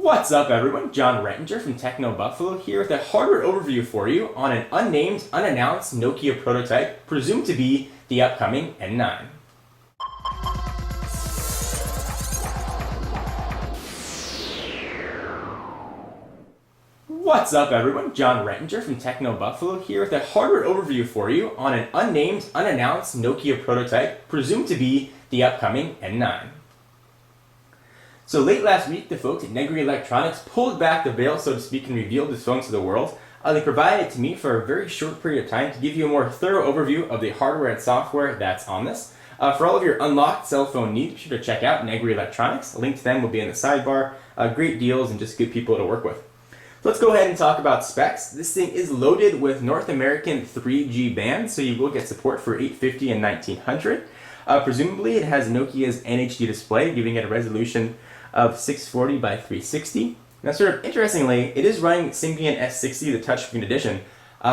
What's up everyone, John Rettinger from Techno Buffalo here with a hardware overview for you on an unnamed, unannounced Nokia prototype presumed to be the upcoming N9. What's up everyone, John Rettinger from Techno Buffalo here with a hardware overview for you on an unnamed, unannounced Nokia prototype presumed to be the upcoming N9. So late last week, the folks at Nokia Electronics pulled back the veil, so to speak, and revealed this phone to the world. They provided it to me for a very short period of time to give you a more thorough overview of the hardware and software that's on this. For all of your unlocked cell phone needs, be sure to check out Nokia Electronics. A link to them will be in the sidebar. Great deals and just good people to work with. So let's go ahead and talk about specs. This thing is loaded with North American 3G bands, so you will get support for 850 and 1900. Presumably, it has Nokia's NHD display, giving it a resolution of 640 by 360. Now, sort of interestingly, it is running Symbian S60, the touchscreen edition,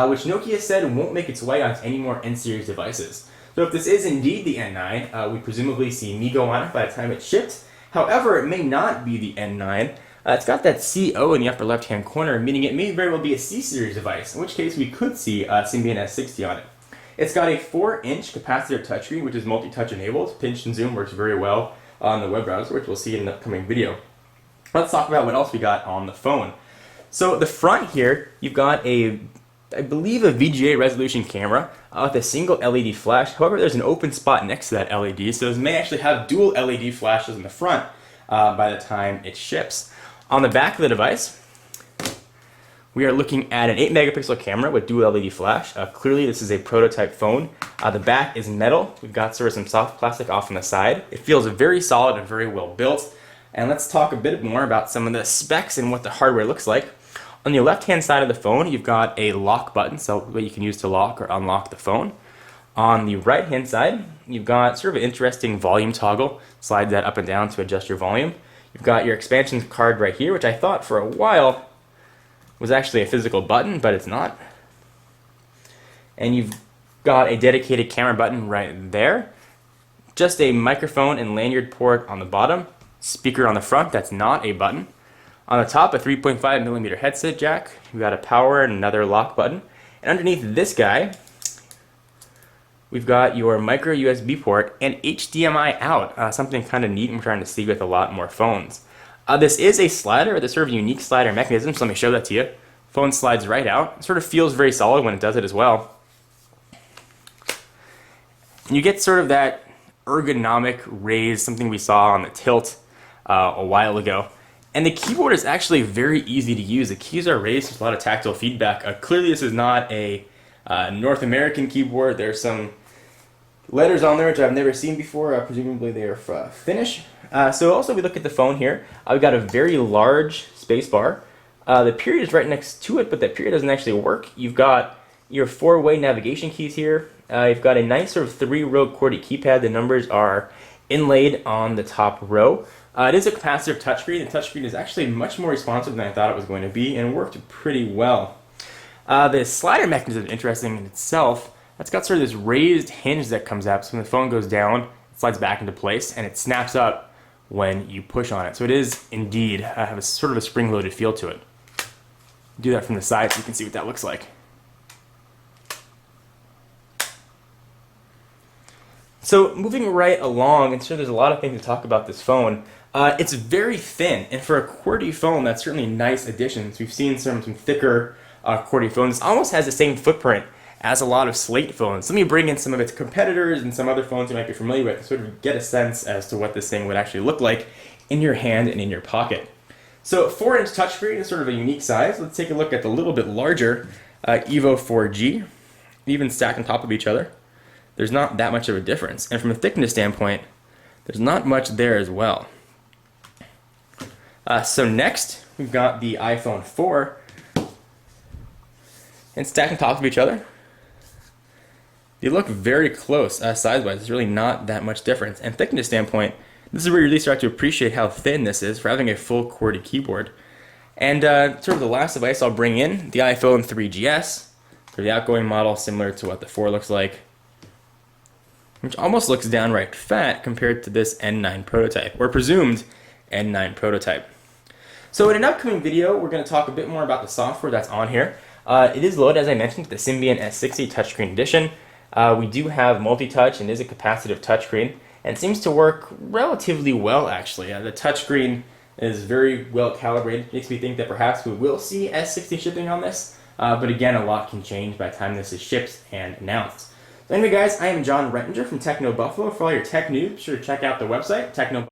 which Nokia said won't make its way onto any more N-series devices. So if this is indeed the N9, we presumably see MeeGo on it by the time it's shipped. However, it may not be the N9. It's got that CO in the upper left-hand corner, meaning it may very well be a C-series device, in which case we could see Symbian S60 on it. It's got a 4-inch capacitive touchscreen, which is multi-touch enabled. Pinch and zoom works very well on the web browser, which we'll see in an upcoming video. Let's talk about what else we got on the phone. So the front here, you've got I believe a VGA resolution camera with a single LED flash. However, there's an open spot next to that LED, so this may actually have dual LED flashes in the front by the time it ships. On the back of the device, we are looking at an 8 megapixel camera with dual LED flash. Clearly this is a prototype phone. The back is metal. We've got sort of some soft plastic off on the side. It feels very solid and very well built. And let's talk a bit more about some of the specs and what the hardware looks like. On the left hand side of the phone, you've got a lock button, so what you can use to lock or unlock the phone. On the right hand side, you've got sort of an interesting volume toggle. Slide that up and down to adjust your volume. You've got your expansion card right here, which I thought for a while was actually a physical button, but it's not. And you've got a dedicated camera button right there. Just a microphone and lanyard port on the bottom. Speaker on the front, that's not a button. On the top, a 3.5mm headset jack. You've got a power and another lock button. And underneath this guy, we've got your micro USB port and HDMI out. Something kind of neat and we're trying to see with a lot more phones. This is a slider, this sort of unique slider mechanism, so let me show that to you. Phone slides right out. It sort of feels very solid when it does it as well. And you get sort of that ergonomic raise, something we saw on the Tilt a while ago. And the keyboard is actually very easy to use. The keys are raised, there's a lot of tactile feedback. Clearly this is not a North American keyboard. There's some letters on there which I've never seen before. Presumably they are Finnish. So also we look at the phone here. We've got a very large space bar. The period is right next to it, but that period doesn't actually work. You've got your 4-way navigation keys here. You've got a nice sort of 3-row QWERTY keypad. The numbers are inlaid on the top row. It is a capacitive touchscreen. The touchscreen is actually much more responsive than I thought it was going to be and worked pretty well. The slider mechanism is interesting in itself. That's got sort of this raised hinge that comes up, so when the phone goes down, it slides back into place and it snaps up when you push on it. So it is indeed have a sort of a spring-loaded feel to it. Do that from the side so you can see what that looks like. So moving right along, and so there's a lot of things to talk about this phone. It's very thin, and for a QWERTY phone, that's certainly nice additions. We've seen some thicker QWERTY phones. It almost has the same footprint as a lot of Slate phones. Let me bring in some of its competitors and some other phones you might be familiar with to sort of get a sense as to what this thing would actually look like in your hand and in your pocket. So 4-inch touchscreen is sort of a unique size. Let's take a look at the little bit larger Evo 4G. Even stacked on top of each other, there's not that much of a difference. And from a thickness standpoint, there's not much there as well. So next, we've got the iPhone 4. And stacked on top of each other, they look very close size-wise. There's really not that much difference. And thickness standpoint, this is where you really start to appreciate how thin this is for having a full QWERTY keyboard. And sort of the last device I'll bring in, the iPhone 3GS, for the outgoing model, similar to what the 4 looks like, which almost looks downright fat compared to this N9 prototype, or presumed N9 prototype. So in an upcoming video, we're going to talk a bit more about the software that's on here. It is loaded, as I mentioned, with the Symbian S60 Touchscreen Edition. We do have multi-touch and is a capacitive touchscreen, and seems to work relatively well, actually. The touchscreen is very well calibrated. Makes me think that perhaps we will see S60 shipping on this, but again, a lot can change by the time this is shipped and announced. So anyway, guys, I am John Rettinger from Techno Buffalo. For all your tech news, be sure to check out the website, Techno